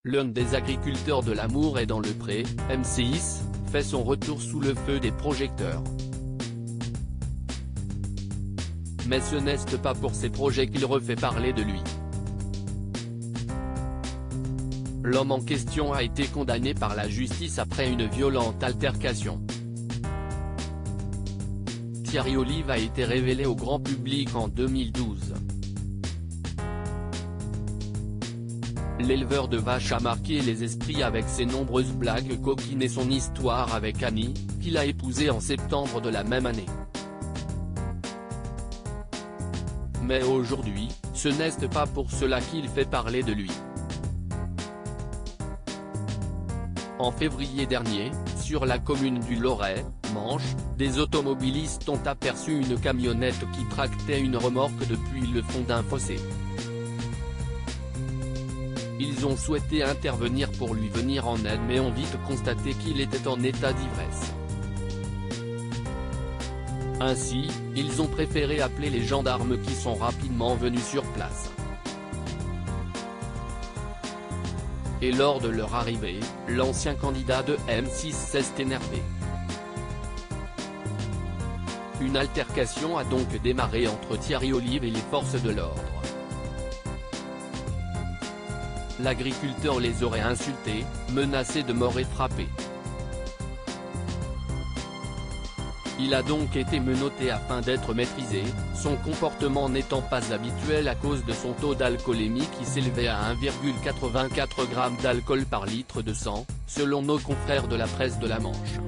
L'un des agriculteurs de l'amour est dans le pré, M6, fait son retour sous le feu des projecteurs. Mais ce n'est pas pour ses projets qu'il refait parler de lui. L'homme en question a été condamné par la justice après une violente altercation. Thierry Olive a été révélé au grand public en 2012. L'éleveur de vaches a marqué les esprits avec ses nombreuses blagues coquines et son histoire avec Annie, qu'il a épousée en septembre de la même année. Mais aujourd'hui, ce n'est pas pour cela qu'il fait parler de lui. En février dernier, sur la commune du Loret, Manche, des automobilistes ont aperçu une camionnette qui tractait une remorque depuis le fond d'un fossé. Ils ont souhaité intervenir pour lui venir en aide mais ont vite constaté qu'il était en état d'ivresse. Ainsi, ils ont préféré appeler les gendarmes qui sont rapidement venus sur place. Et lors de leur arrivée, l'ancien candidat de M6 s'est énervé. Une altercation a donc démarré entre Thierry Olive et les forces de l'ordre. L'agriculteur les aurait insultés, menacés de mort et frappés. Il a donc été menotté afin d'être maîtrisé, son comportement n'étant pas habituel à cause de son taux d'alcoolémie qui s'élevait à 1,84 g d'alcool par litre de sang, selon nos confrères de la presse de la Manche.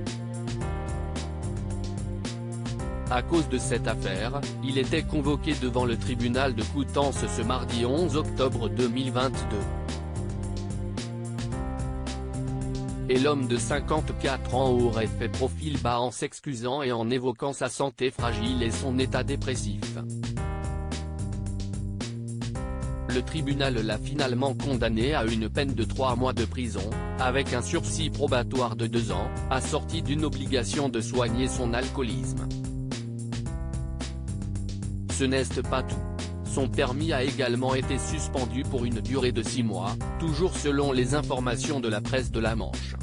À cause de cette affaire, il était convoqué devant le tribunal de Coutances ce mardi 11 octobre 2022. Et l'homme de 54 ans aurait fait profil bas en s'excusant et en évoquant sa santé fragile et son état dépressif. Le tribunal l'a finalement condamné à une peine de 3 mois de prison, avec un sursis probatoire de 2 ans, assorti d'une obligation de soigner son alcoolisme. Ce n'est pas tout. Son permis a également été suspendu pour une durée de 6 mois, toujours selon les informations de la presse de la Manche.